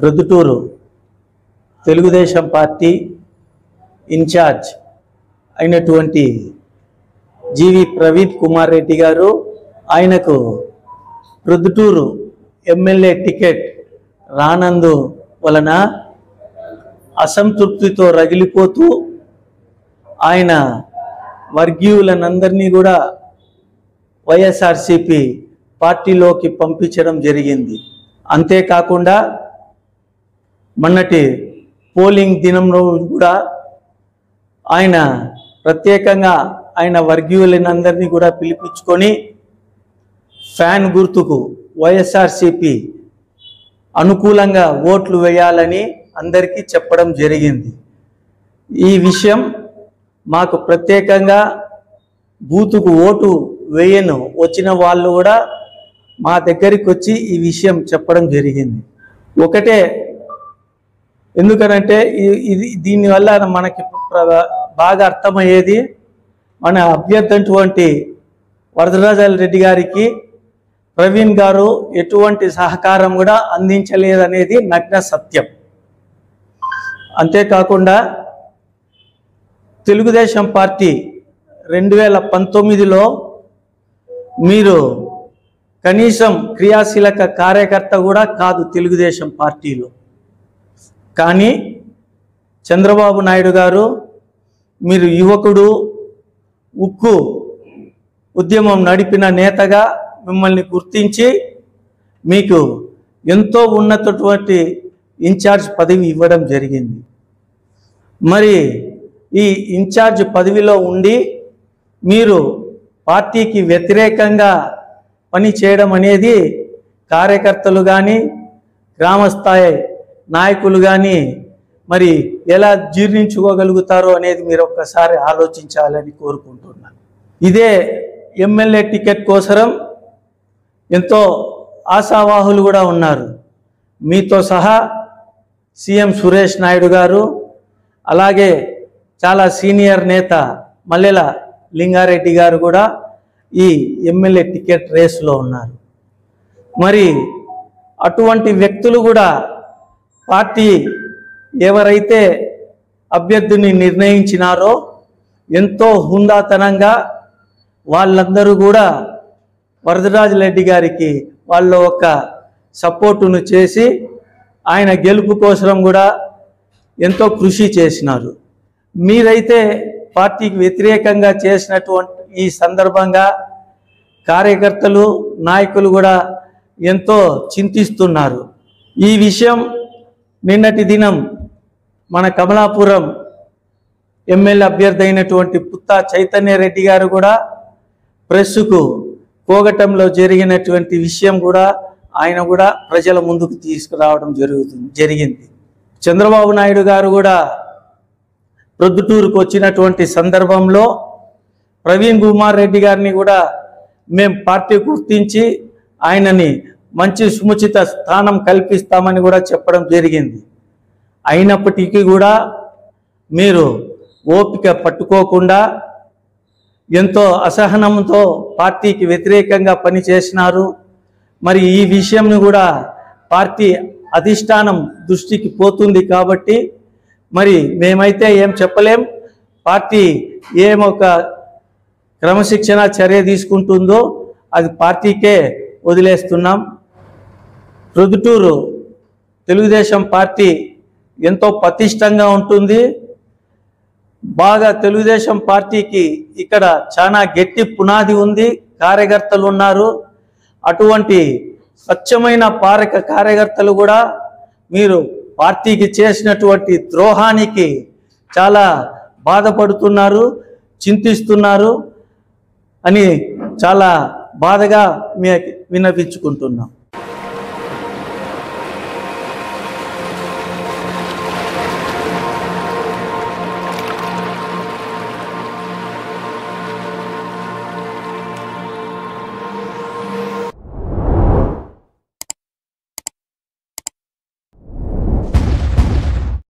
Proddatur Telugu Desam party incharge అయినటువంటి జీవి ప్రవీణ్ కుమార్ రెడ్డి గారు ఆయనకు ప్రొద్దుటూరు ఎమ్మెల్యే టికెట్ రానందు వలన అసంతృప్తితో రగిలిపోతూ ఆయన వర్గీయులనందరినీ కూడా వైఎస్ఆర్సీపీ పార్టీలోకి పంపించడం జరిగింది. అంతేకాకుండా మొన్నటి పోలింగ్ దినంలో కూడా ఆయన ప్రత్యేకంగా ఆయన వర్గీయులనందరినీ కూడా పిలిపించుకొని ఫ్యాన్ గుర్తుకు వైఎస్ఆర్సీపీ అనుకూలంగా ఓట్లు వేయాలని అందరికీ చెప్పడం జరిగింది. ఈ విషయం మాకు ప్రత్యేకంగా బూతుకు ఓటు వేయను వచ్చిన వాళ్ళు కూడా మా దగ్గరికి వచ్చి ఈ విషయం చెప్పడం జరిగింది. ఒకటే, ఎందుకనంటే దీనివల్ల మనకి బాగా అర్థమయ్యేది, మన అభ్యర్థి వరదరాజరెడ్డి గారికి ప్రవీణ్ గారు ఎటువంటి సహకారం కూడా అందించలేదనేది నగ్న సత్యం. అంతేకాకుండా తెలుగుదేశం పార్టీ 2019లో మీరు కనీసం క్రియాశీలక కార్యకర్త కూడా కాదు తెలుగుదేశం పార్టీలో. కానీ చంద్రబాబు నాయుడు గారు మీరు యువకుడు, ఉక్కు ఉద్యమం నడిపిన నేతగా మిమ్మల్ని గుర్తించి మీకు ఎంతో ఉన్నతటువంటి ఇన్ఛార్జ్ పదవి ఇవ్వడం జరిగింది. మరి ఈ ఇన్ఛార్జ్ పదవిలో ఉండి మీరు పార్టీకి వ్యతిరేకంగా పని చేయడం అనేది కార్యకర్తలు కానీ గ్రామస్థాయి నాయకులు కానీ మరి ఎలా జీర్ణించుకోగలుగుతారో అనేది మీరు ఒక్కసారి ఆలోచించాలని కోరుకుంటున్నాను. ఇదే ఎమ్మెల్యే టికెట్ కోసరం ఎంతో ఆశావాహులు కూడా ఉన్నారు. మీతో సహా సీఎం సురేష్ నాయుడు గారు, అలాగే చాలా సీనియర్ నేత మల్లెల లింగారెడ్డి గారు కూడా ఈ ఎమ్మెల్యే టికెట్ రేసులో ఉన్నారు. మరి అటువంటి వ్యక్తులు కూడా పార్టీ ఎవరైతే అభ్యర్థిని నిర్ణయించినారో ఎంతో హుందాతనంగా వాళ్ళందరూ కూడా వరదరాజరెడ్డి గారికి వాళ్ళ ఒక సపోర్టును చేసి ఆయన గెలుపు కోసం కూడా ఎంతో కృషి చేసినారు. మీరైతే పార్టీకి వ్యతిరేకంగా చేసినటువంటి ఈ సందర్భంగా కార్యకర్తలు నాయకులు కూడా ఎంతో చింతిస్తున్నారు. ఈ విషయం నిన్నటి దినం మన కమలాపురం ఎమ్మెల్యే అభ్యర్థి అయినటువంటి పుత్తా చైతన్యరెడ్డి గారు కూడా ప్రెస్సుకు పోగటంలో జరిగినటువంటి విషయం కూడా ఆయన కూడా ప్రజల ముందుకు తీసుకురావడం జరిగింది. చంద్రబాబు నాయుడు గారు కూడా ప్రొద్దుటూరుకు వచ్చినటువంటి సందర్భంలో ప్రవీణ్ కుమార్ రెడ్డి గారిని కూడా మేము పార్టీ గుర్తించి ఆయనని మంచి సముచిత స్థానం కల్పిస్తామని కూడా చెప్పడం జరిగింది. అయినప్పటికీ కూడా మీరు ఓపిక పట్టుకోకుండా ఎంతో అసహనంతో పార్టీకి వ్యతిరేకంగా పనిచేసినారు. మరి ఈ విషయంను కూడా పార్టీ అధిష్టానం దృష్టికి పోతుంది కాబట్టి మరి మేమైతే ఏం చెప్పలేం. పార్టీ ఏమొక క్రమశిక్షణ చర్య తీసుకుంటుందో అది పార్టీకే వదిలేస్తున్నాం. ప్రొద్దుటూరు తెలుగుదేశం పార్టీ ఎంతో పటిష్టంగా ఉంటుంది. బాగా తెలుగుదేశం పార్టీకి ఇక్కడ చాలా గట్టి పునాది ఉంది, కార్యకర్తలు ఉన్నారు. అటువంటి స్వచ్ఛమైన కార్యకర్తలు కూడా మీరు పార్టీకి చేసినటువంటి ద్రోహానికి చాలా బాధపడుతున్నారు, చింతిస్తున్నారు అని చాలా బాధగా విన్నవించుకుంటున్నాం.